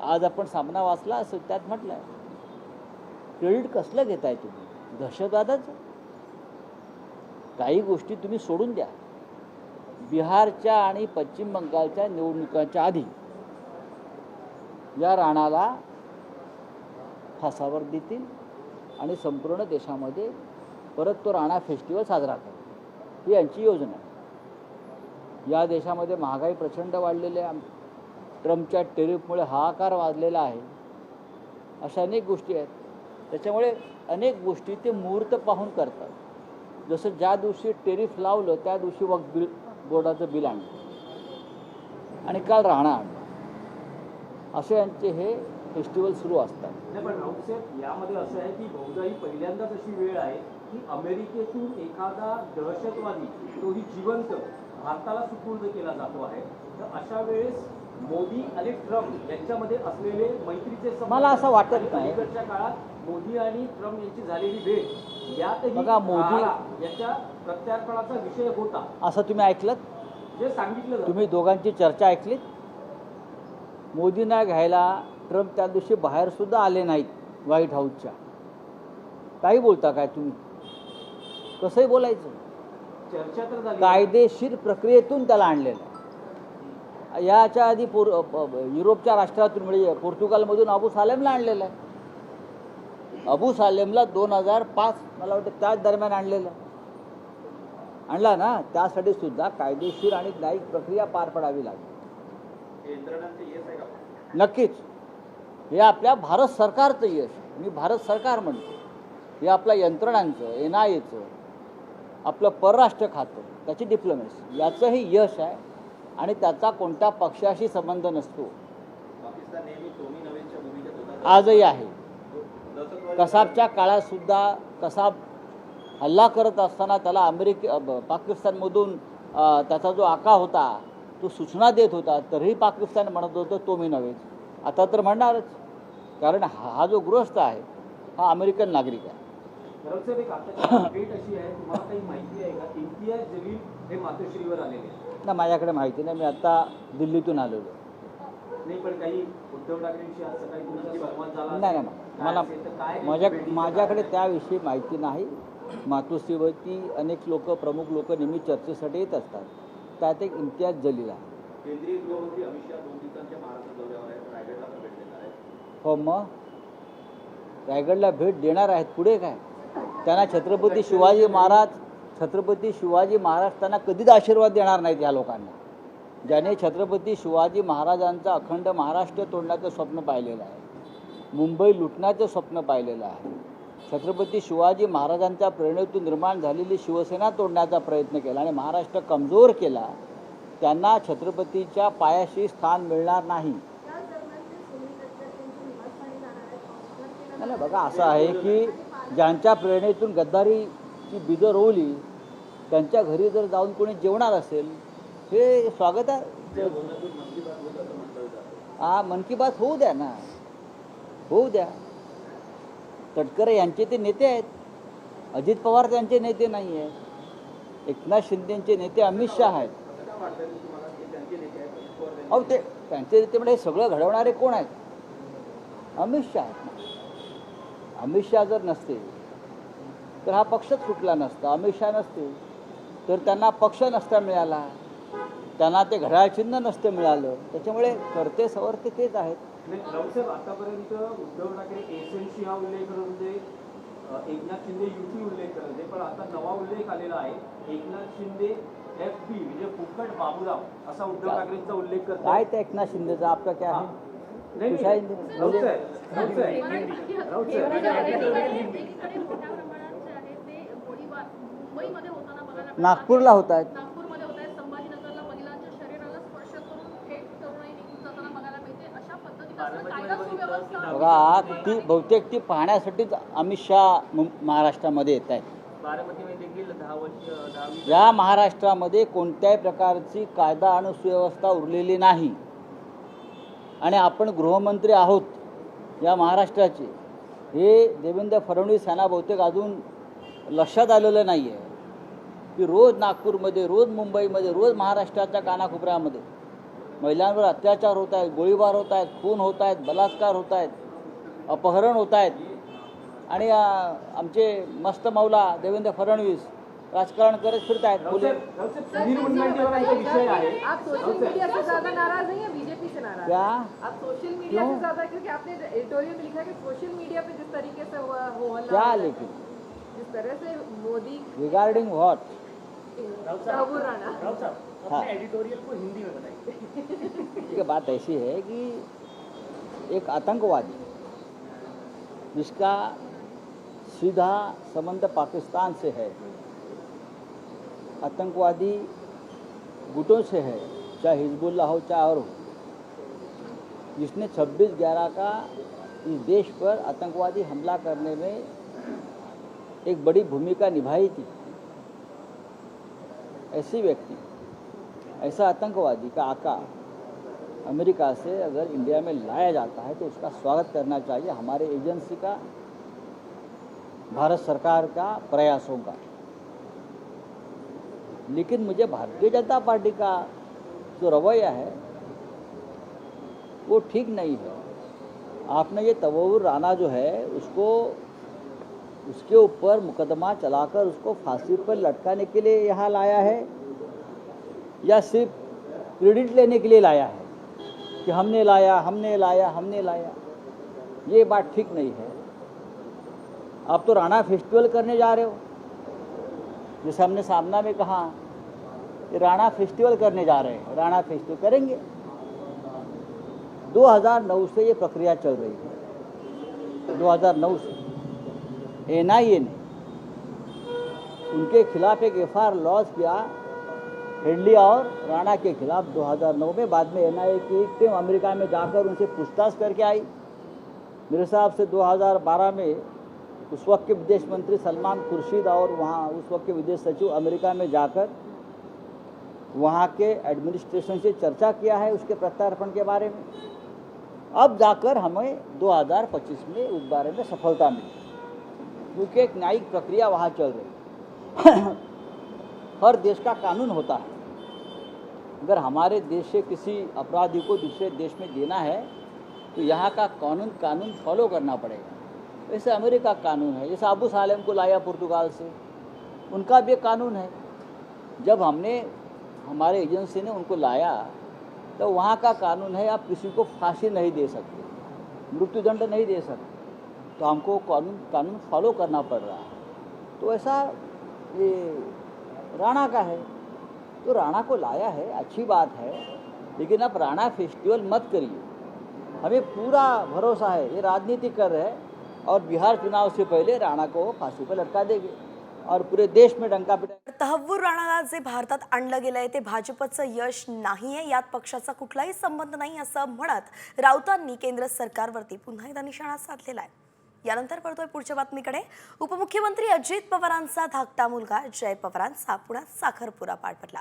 आज आपण सामना वाचला असेल, त्यात म्हटलं आहे क्रेडिट कसलं घेताय तुम्ही? दहशतवादाचं. काही गोष्टी तुम्ही सोडून द्या. बिहारच्या आणि पश्चिम बंगालच्या निवडणुकांच्या आधी या राणाला फासावर देतील आणि संपूर्ण देशामध्ये परत तो राणा फेस्टिवल साजरा करतो, ही यांची योजना आहे. या देशामध्ये महागाई प्रचंड वाढलेली आहे. ट्रम्पच्या टेरिफमुळे हाहाकार वाजलेला आहे. अशा अनेक गोष्टी आहेत. त्याच्यामुळे अनेक गोष्टी ते मुहूर्त पाहून करतात. जसं ज्या दिवशी टेरिफ लावलं त्या दिवशी वक्फ बोर्डाचं बिल आणलं आणि काल राणा आणलं. असे यांचे हे फेस्टिवल सुरू असतात. नाही, पण राऊतसाहेब यामध्ये असं आहे की बहुधा ही पहिल्यांदाच अशी वेळ आहे की अमेरिकेतून एखादा दहशतवादी, तोही जिवंत, भारताला सुपूर्द केला जातो आहे. तर अशा वेळेस मोदी आणि ट्रम्प यांच्यामध्ये असलेले मैत्रीचे संबंध, मला असं वाटत नाही. अलीकडच्या काळात मोदी आणि ट्रम्प यांची झालेली भेट यातही बघा, मोदी याच्या प्रत्यार्पणाचा विषय होता असं तुम्ही ऐकलं? जे सांगितलं जातं. तुम्ही दोघांची चर्चा ऐकलीत? मोदींना घ्यायला ट्रम्प त्या दिवशी बाहेरसुद्धा आले नाहीत व्हाईट हाऊसच्या. काही बोलता काय तुम्ही? कसंही बोलायचं. चर्चा तर झाली. कायदेशीर प्रक्रियेतून त्याला आणलेलं आहे. याच्या आधी युरोपच्या राष्ट्रातून म्हणजे पोर्तुगालमधून अबू सालेमला आणलेलं आहे. अबू सालेमला 2005 मला वाटतं त्याच दरम्यान आणलेलं आणला ना. त्यासाठी सुद्धा कायदेशीर आणि न्यायिक प्रक्रिया पार पडावी लागली. नक्कीच हे आपल्या भारत सरकारचं यश. मी भारत सरकार म्हणतो. हे आपल्या यंत्रणांचं, NIAचं, आपलं परराष्ट्र खातं, त्याची डिप्लोमॅसी, याचंही यश आहे आणि त्याचा कोणत्या पक्षाशी संबंध नसतो. आजही आहे. कसाबच्या काळात सुद्धा कसाब हल्ला करत असताना त्याला पाकिस्तानमधून त्याचा जो आका होता तो सूचना देत होता, तरीही पाकिस्तान म्हणत होतं तो मी नव्हे. आता तर म्हणणारच, कारण हा जो गृहस्थ आहे हा अमेरिकन नागरिक आहे. साहेब, एक आताची अपडेट अशी आहे, तुम्हाला काही माहिती आहे का, इम्तियाज जलील हे मातोश्रीवर आलेले आहेत? ना, माझ्याकडे माहिती नाही, मी आता दिल्लीतून आलेलो. नाही, पण काही उद्धव ठाकरेंशी आज सकाळी तुमचा संवाद झाला? नाही, मला काय असेल तर काय माझ्याकडे त्याविषयी माहिती नाही. मातोश्रीवरती अनेक लोक, प्रमुख लोक नेहमी चर्चेसाठी येत असतात. त्यात एक इम्तियाज जलील आहे. केंद्रीय गृहमंत्री अमित शहा 2 दिवसांच्या महाराष्ट्र दौऱ्यावर आहेत, रायगडला पण भेट देणार आहेत. हो, मग रायगडला भेट देणार आहेत. पुढे काय, त्यांना छत्रपती शिवाजी महाराज त्यांना कधीच आशीर्वाद देणार नाहीत. या लोकांना, ज्याने छत्रपती शिवाजी महाराजांचा अखंड महाराष्ट्र तोडण्याचं स्वप्न पाहिलेलं आहे, मुंबई लुटण्याचं स्वप्न पाहिलेलं आहे, छत्रपती शिवाजी महाराजांच्या प्रेरणेतून निर्माण झालेली शिवसेना तोडण्याचा प्रयत्न केला आणि महाराष्ट्र कमजोर केला, त्यांना छत्रपतीच्या पायाशी स्थान मिळणार नाही. बघा, असं आहे की ज्यांच्या प्रेरणेतून गद्दारीची बीजं रोवली त्यांच्या घरी जर जाऊन कोणी जेवणार असेल, हे स्वागत आहे. मन की बात होऊ द्या ना, होऊ द्या. तटकरे यांचे ते नेते आहेत, अजित पवार त्यांचे नेते नाही आहेत, एकनाथ शिंदेचे नेते अमित शहा आहेत. अहो, ते त्यांचे नेते म्हणजे सगळं घडवणारे कोण आहेत? अमित शहा आहेत ना. अमित शहा जर नसते तर हा पक्षच फुटला नसता. अमित शहा नसते तर त्यांना पक्ष नसता मिळाला, त्यांना ते घड्याळ चिन्ह नसतं मिळालं. त्याच्यामुळे करते सवरते तेच आहेत. राऊतसाहेब, आतापर्यंत उद्धव ठाकरे एसएनसी हा उल्लेख करत होते, एकनाथ शिंदे युती उल्लेख करत होते, पण आता नवा उल्लेख आलेला आहे, एकनाथ शिंदे FB म्हणजे फुकट बाबूराव असा उद्धव ठाकरेंचा उल्लेख करतात. काय त्या एकनाथ शिंदेचा आपका क्या आहे? नागपूरला होत आहेत. बघा, ती बहुतेक ती पाहण्यासाठीच अमित शहा महाराष्ट्रामध्ये येत आहेत. या महाराष्ट्रामध्ये कोणत्याही प्रकारची कायदा आणि सुव्यवस्था उरलेली नाही आणि आपण गृहमंत्री आहोत या महाराष्ट्राचे, हे देवेंद्र फडणवीस यांना बहुतेक अजून लक्षात आलेलं नाही आहे की रोज नागपूरमध्ये, रोज मुंबईमध्ये, रोज महाराष्ट्राच्या कानाकोपऱ्यामध्ये महिलांवर अत्याचार होत आहेत, गोळीबार होत आहेत, खून होत आहेत, बलात्कार होत आहेत, अपहरण होत आहेत आणि आमचे मस्त मौला देवेंद्र फडणवीस राजकारण करत फिरत आहेत. सुधीर मुनगंटीवारांचा विषय आहे. आप सोशल मीडिया से ज्यादा नाराज नहीं है, बीजेपी से नाराज क्या? आप सोशल मीडिया से ज्यादा, क्योंकि आपने एडिटोरियल में लिखा है कि सोशल मीडिया पे जिस तरीके से हो हल्ला क्या लेकिन जिस तरह से मोदी रिगार्डिंग व्हाट? राहुल राणा हाँ, एडिटोरियल को हिंदी में बताइए. देखिए, बात ऐसी है कि एक आतंकवादी जिसका सीधा संबंध पाकिस्तान से है, आतंकवादी गुटों से है, चाहे हिजबुल्लाह हो चाहे और हो, जिसने 26/11 का इस देश पर आतंकवादी हमला करने में एक बड़ी भूमिका निभाई थी, ऐसी व्यक्ति, ऐसा आतंकवादी का आका अमेरिका से अगर इंडिया में लाया जाता है तो उसका स्वागत करना चाहिए हमारे एजेंसी का, भारत सरकार का, प्रयासों का. लेकिन मुझे भारतीय जनता पार्टी का जो रवैया है वो ठीक नहीं है. आपने ये तवव्वुर राणा जो है उसको, उसके ऊपर मुकदमा चलाकर उसको फांसी पर लटकाने के लिए यहाँ लाया है या सिर्फ क्रेडिट लेने के लिए लाया है कि हमने लाया, हमने लाया, हमने लाया? ये बात ठीक नहीं है. आप तो राणा फेस्टिवल करने जा रहे हो, जैसे हमने सामना में कहा कि राणा फेस्टिवल करने जा रहे हैं. राणा फेस्टिवल करेंगे. 2009 से ये प्रक्रिया चल रही है. 2009 से NIA ने उनके खिलाफ एक FIR लॉन्च किया, हेडली और राणा के खिलाफ 2009 में. बाद में NIA की एक टीम अमेरिका में जाकर उनसे पूछताछ करके आई. मेरे हिसाब से 2012 में उस वक्त के विदेश मंत्री सलमान खुर्शीद और वहाँ उस वक्त के विदेश सचिव अमेरिका में जाकर वहाँ के एडमिनिस्ट्रेशन से चर्चा किया है उसके प्रत्यार्पण के बारे में। अब जाकर हमें 2025 में उस बारे में सफलता मिली, क्योंकि एक न्यायिक प्रक्रिया वहाँ चल रही है। हर देश का कानून होता है, अगर हमारे देश से किसी अपराधी को दूसरे देश में देना है तो यहाँ का कानून फॉलो करना पड़ेगा। वैसे अमेरिका का कानून है, जैसे अबू सालेम को लाया पुर्तगाल से, उनका भी कानून है। जब हमारे एजेंसी ने उनको लाया तो वहाँ का कानून है, आप किसी को फांसी नहीं दे सकते, मृत्युदंड नहीं दे सकते, तो हमको कानून फॉलो करना पड़ रहा है। तो ऐसा ये राणा का है, तो राणा को लाया है, अच्छी बात है, लेकिन आप राणा फेस्टिवल मत करिए। हमें पूरा भरोसा है ये राजनीति कर रहे हैं और बिहार चुनाव से पहले राणा को फांसी पर लटका देंगे और पूरे देश में डंका पिटाएंगे। तहव्वूर राणाला जे भारतात आणलं गेलंय ते भाजपचं यश नाहीये, यात पक्षाचा कुठलाही संबंध नाही असं म्हणत राऊतांनी केंद्र सरकारवरती पुन्हा एकदा निशाणा साधलेला आहे। यानंतर पडतोय पुढच्या बातमीकडे। उपमुख्यमंत्री अजित पवारांचा धाकटा मुलगा जय पवारांचा पुण्यात साखरपुडा पार पडला,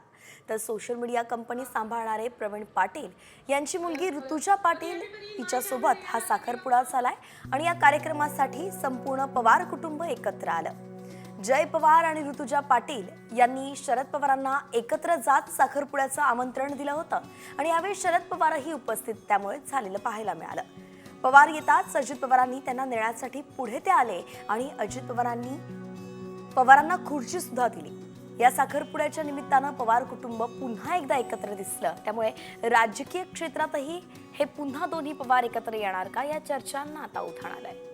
तर सोशल मीडिया कंपनी सांभाळणारे प्रवीण पाटील यांची मुलगी ऋतुजा पाटील हिच्यासोबत हा साखरपुडा झालाय आणि या कार्यक्रमासाठी संपूर्ण पवार कुटुंब एकत्र आलं। जय पवार आणि ऋतुजा पाटील यांनी शरद पवारांना एकत्र जात साखरपुड्याचं आमंत्रण दिलं होतं आणि यावेळी शरद पवारही उपस्थित, त्यामुळे झालेलं पाहायला मिळालं। पवार येताच अजित पवारांनी त्यांना नेण्यासाठी पुढे ते आले आणि अजित पवारांना खुर्ची सुद्धा दिली। या साखरपुड्याच्या निमित्तानं पवार कुटुंब पुन्हा एकदा एकत्र दिसलं, त्यामुळे राजकीय क्षेत्रातही हे पुन्हा दोन्ही पवार एकत्र येणार का या चर्चांना आता उधाण आलंय।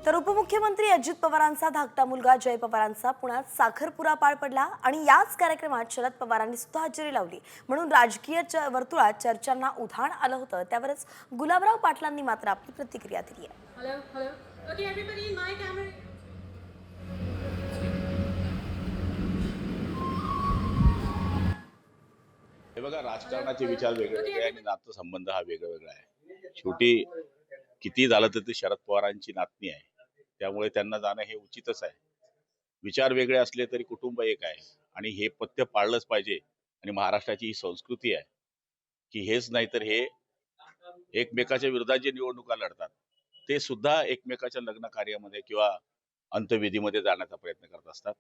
तर उपमुख्यमंत्री अजित पवारांचा धाकटा मुलगा जय पवारांचा पुण्यात साखरपुडा पार पडला आणि याच कार्यक्रमात शरद पवारांनी सुद्धा हजेरी लावली, म्हणून राजकीय वर्तुळात चर्चांना उधाण आलं होतं। त्यावरच गुलाबराव पाटलांनी मात्र आपली प्रतिक्रिया दिली आहे। हे बघा, राजकारणाचे विचार वेगळे वेगळे आणि नातेसंबंध हा वेगळा वेगळा आहे। शेवटी किती झालं तर ते शरद पवारांची नातनी आहे, त्यामुळे त्यांना जाणं हे उचितच आहे। विचार वेगळे असले तरी कुटुंब एक आहे आणि हे पथ्य पाळलंच पाहिजे। आणि महाराष्ट्राची ही संस्कृती आहे की हेच नाही तर हे एकमेकाच्या विरोधात जे निवडणुका लढतात ते सुद्धा एकमेकाच्या लग्न कार्यामध्ये किंवा अंत्यविधीमध्ये जाण्याचा प्रयत्न करत असतात।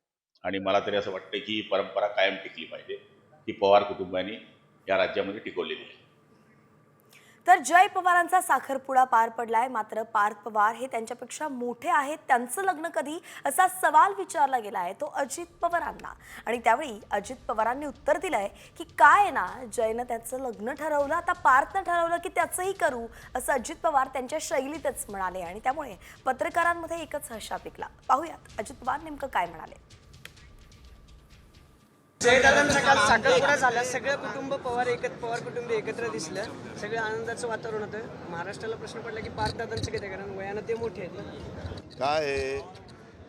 आणि मला तरी असं वाटतं की ही परंपरा कायम टिकली पाहिजे, ही पवार कुटुंबाने या राज्यामध्ये टिकवलेली आहे। तर जय पवारांचा साखरपुडा पार पडलाय, मात्र पार्थ पवार हे त्यांच्यापेक्षा मोठे आहेत, त्यांचं लग्न कधी असा सवाल विचारला गेला आहे तो अजित पवारांना। आणि त्यावेळी अजित पवारांनी उत्तर दिलंय की काय ना, जयनं त्याचं लग्न ठरवलं, आता पार्थनं ठरवलं की त्याचंही करू, असं अजित पवार त्यांच्या शैलीतच म्हणाले आणि त्यामुळे पत्रकारांमध्ये एकच हशा पिकला। पाहूयात अजित पवार नेमकं काय म्हणाले। जयदादांचा काल साखरपुडा झाला, सगळं कुटुंब पवार कुटुंब एकत्र दिसलं, सगळं आनंदाचं वातावरण होतं। महाराष्ट्राला प्रश्न पडला की पार्थदादांचं किती, कारण वयानं ते मोठे आहेत ना। काय आहे,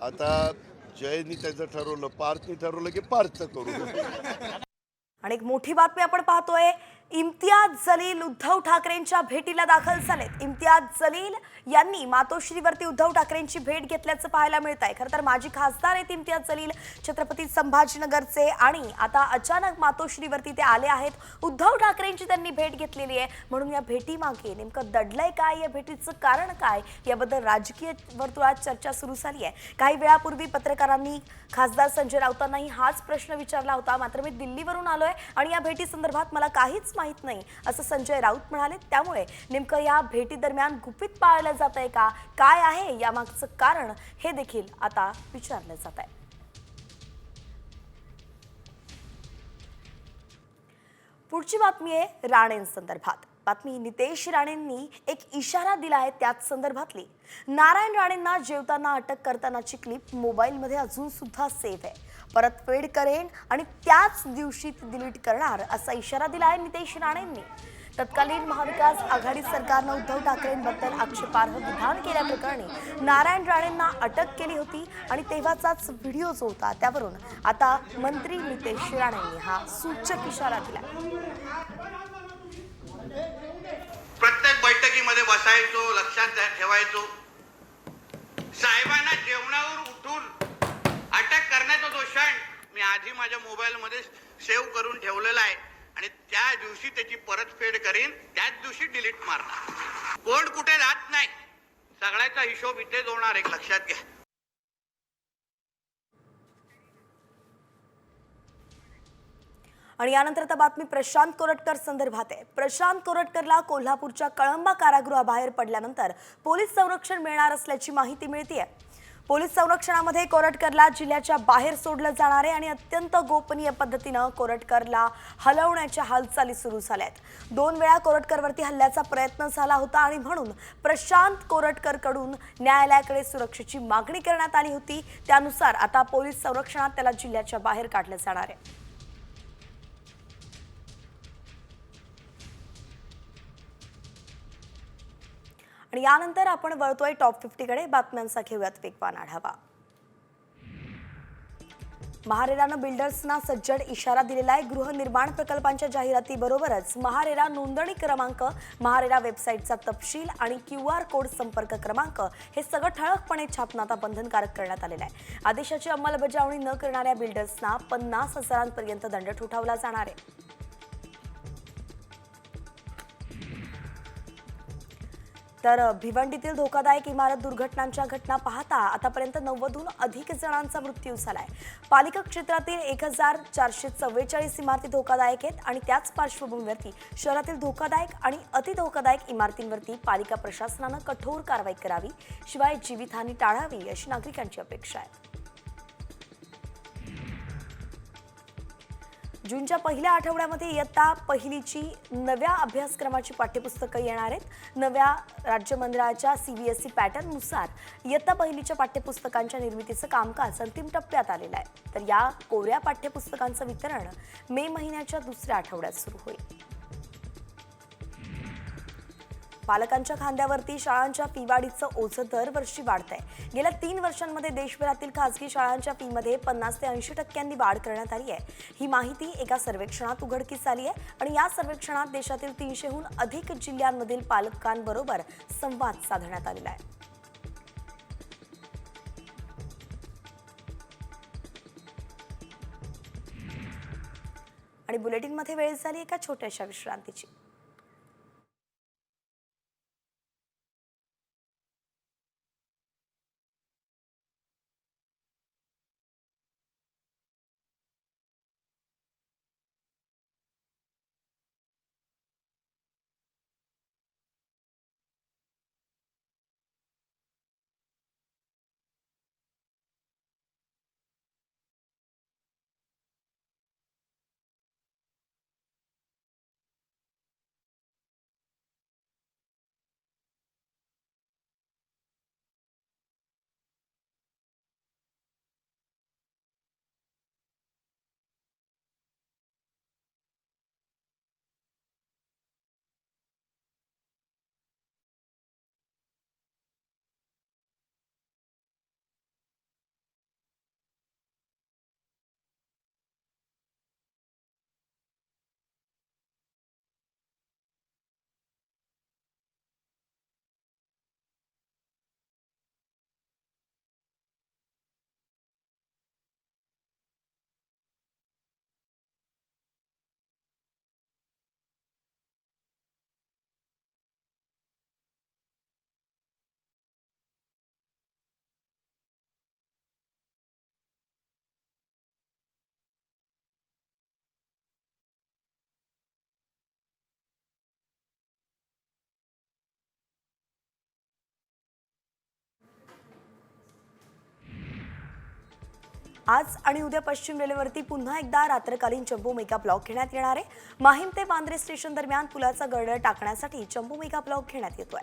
आता जयनी त्याचं ठरवलं, पार्थनी ठरवलं की पार्थचं करू। आणि एक मोठी बातमी आपण पाहतोय, इम्तियाज जलील उद्धव ठाकरेंच्या भेटीला दाखल झालेत। इम्तियाज जलील यांनी मातोश्रीवरती उद्धव ठाकरेंची भेट घेतल्याचं पाहायला मिळत आहे। खरं तर माजी खासदार आहेत इम्तियाज जलील, छत्रपती संभाजीनगरचे, आणि आता अचानक मातोश्रीवरती ते आले आहेत। उद्धव ठाकरेंची त्यांनी भेट घेतलेली आहे, म्हणून या भेटीमागे नेमकं दडलंय काय, या भेटीचं कारण काय, याबद्दल राजकीय वर्तुळात चर्चा सुरू झाली आहे। काही वेळापूर्वी पत्रकारांनी खासदार संजय राऊतांनाही हाच प्रश्न विचारला होता, मात्र मी दिल्लीवरून आलोय आणि या भेटी संदर्भात मला काहीच माहित नाही असं संजय राऊत म्हणाले। त्यामुळे नेमकं या भेटी दरम्यान गुपित पाळलं जात आहे का, काय आहे यामागचं कारण, हे देखील आता विचारलं जात आहे। पुढची बातमी आहे राणेंसंदर्भात. बातमी नितेश राणेंनी एक इशारा दिला आहे त्याच संदर्भातली. नारायण राणेंना जेवताना अटक करतानाची क्लिप मोबाईलमध्ये अजून सुद्धा सेव्ह आहे. परतफेड करेन आणि त्याच दिवशी डिलीट करणार असा इशारा दिला आहे नितेश राणेंनी. तत्कालीन महाविकास आघाडी सरकारनं उद्धव ठाकरेंबद्दल आक्षेपार्ह विधान केल्याप्रकरणी नारायण राणेंना अटक केली होती आणि तेव्हाचाच व्हिडिओ जो होता त्यावरून आता मंत्री नितेश राणेंनी हा सूचक इशारा दिला. प्रत्येक बैठकीमध्ये बसायचो, लक्षात ठेवायचो, साहेबांना जेवणावर उठून अटक करण्याचा तो क्षण मी आधी माझ्या मोबाईलमध्ये सेव्ह करून ठेवलेला आहे आणि त्या दिवशी त्याची परतफेड करीन, त्याच दिवशी डिलीट मारणार. कोण कुठे जात नाही, सगळ्याचा हिशोब इथेच होणार, एक लक्षात घ्या. आणि यानंतर आता बातमी प्रशांत कोरटकर संदर्भात आहे. प्रशांत कोरटकरला कोल्हापूरच्या कळंबा कारागृहाबाहेर पडल्यानंतर पोलीस संरक्षण मिळणार असल्याची माहिती मिळते. पोलीस संरक्षणामध्ये कोरटकरला जिल्ह्याच्या बाहेर सोडलं जाणार आहे आणि अत्यंत गोपनीय पद्धतीनं कोरटकरला हलवण्याच्या हालचाली सुरू झाल्या आहेत. 2 वेळा कोरटकरवरती हल्ल्याचा प्रयत्न झाला होता आणि म्हणून प्रशांत कोरटकरकडून न्यायालयाकडे सुरक्षेची मागणी करण्यात आली होती. त्यानुसार आता पोलीस संरक्षणात त्याला जिल्ह्याच्या बाहेर काढलं जाणार आहे. आणि यानंतर आपण वळतोय टॉप 50 कडे. बातम्यांचा घेऊयात वेगवान आढावा. महारेरानं बिल्डर्सना सज्जड इशारा दिलेला आहे. गृहनिर्माण प्रकल्पांच्या जाहिरातीबरोबरच महारेरा नोंदणी क्रमांक, महारेरा वेबसाईटचा तपशील आणि QR कोड संपर्क क्रमांक हे सगळं ठळकपणे छापणं आता बंधनकारक करण्यात आलेलं आहे. आदेशाची अंमलबजावणी न करणाऱ्या बिल्डर्सना 50,000 पर्यंत दंड ठोठावला जाणार आहे. तर भिवंडीतील धोकादायक इमारत दुर्घटनांच्या घटना पाहता आतापर्यंत 90हून अधिक जणांचा मृत्यू झालाय. पालिका क्षेत्रातील 1444 इमारती धोकादायक आहेत आणि त्याच पार्श्वभूमीवरती शहरातील धोकादायक आणि अतिधोकादायक इमारतींवरती पालिका प्रशासनानं कठोर कारवाई करावी, शिवाय जीवितहानी टाळावी अशी नागरिकांची अपेक्षा आहे. जूनच्या पहिल्या आठवड्यामध्ये इयत्ता पहिलीची नव्या अभ्यासक्रमाची पाठ्यपुस्तकं येणार आहेत. नव्या राज्य मंडळाच्या CBSE पॅटर्ननुसार इयत्ता पहिलीच्या पाठ्यपुस्तकांच्या निर्मितीचं कामकाज अंतिम टप्प्यात आलेलं आहे. तर या कोऱ्या पाठ्यपुस्तकांचं वितरण मे महिन्याच्या दुसऱ्या आठवड्यात सुरू होईल. पालकांच्या खांद्यावरती शाळांच्या फीवाढीचं ओझं दरवर्षी वाढतंय. गेल्या 3 वर्षांमध्ये देशभरातील खासगी शाळांच्या फीमध्ये 50 ते 80% वाढ करण्यात आली आहे. ही माहिती एका सर्वेक्षणात उघडकीस आली आहे आणि या सर्वेक्षणात देशातील 300हून अधिक जिल्ह्यांमधील पालकांबरोबर संवाद साधण्यात आलेला आहे. आणि बुलेटिनमध्ये वेळ झाली एका छोट्याशा विश्रांतीची. आज आणि उद्या पश्चिम रेल्वेवरती पुन्हा एकदा रात्रकालीन जम्बो मेगा ब्लॉक घेण्यात येणार आहे। माहीम ते वांद्रे स्टेशन दरम्यान पुलाचा गर्डर टाकण्यासाठी जम्बो मेगा ब्लॉक घेण्यात येतोय।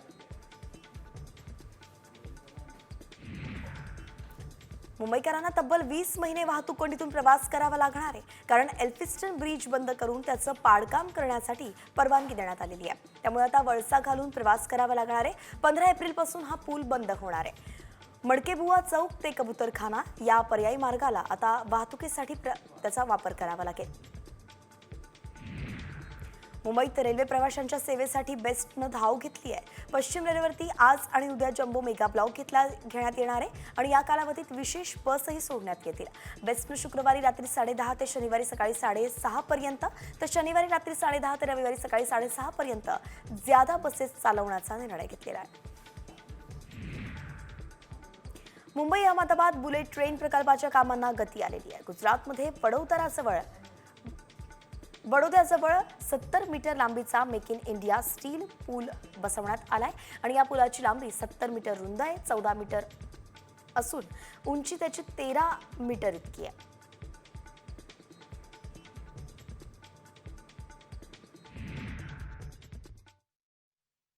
मुंबईकरांना तब्बल 20 महिने वाहतूक कोंडीतून प्रवास करावा लागणार आहे, कारण एल्फिस्टन ब्रिज बंद करून त्याचं पाडकाम करण्यासाठी परवानगी देण्यात आलेली आहे। त्यामुळे आता वळसा घालून प्रवास करावा लागणार आहे। 15 एप्रिलपासून हा पूल बंद होणार आहे। मडकेबुवा चौक ते कबूतरखाना या पर्यायी मार्गाला आता वाहतुकीसाठी त्याचा वापर करावा लागेल। मुंबईत रेल्वे प्रवाशांच्या सेवेसाठी बेस्टनं धाव घेतली आहे। पश्चिम रेल्वेवरती आज आणि उद्या जम्बो मेगा ब्लॉक घेण्यात येणार आहे आणि या कालावधीत विशेष बसही सोडण्यात येतील। बेस्टनं शुक्रवारी रात्री 10:30 ते शनिवारी सकाळी 6:30 पर्यंत, तर शनिवारी रात्री 10:30 ते रविवारी सकाळी 6:30 पर्यंत ज्यादा बसेस चालवण्याचा निर्णय घेतलेला आहे। मुंबई अहमदाबाद बुलेट ट्रेन प्रकल्पाच्या कामांना गती आलेली आहे। गुजरातमध्ये बडोद्याजवळ 70 मीटर लांबीचा मेक इन इंडिया स्टील पूल बसवण्यात आलाय आणि या पुलाची लांबी 70 मीटर रुंद आहे, 14 मीटर असून उंची त्याची 13 मीटर इतकी आहे।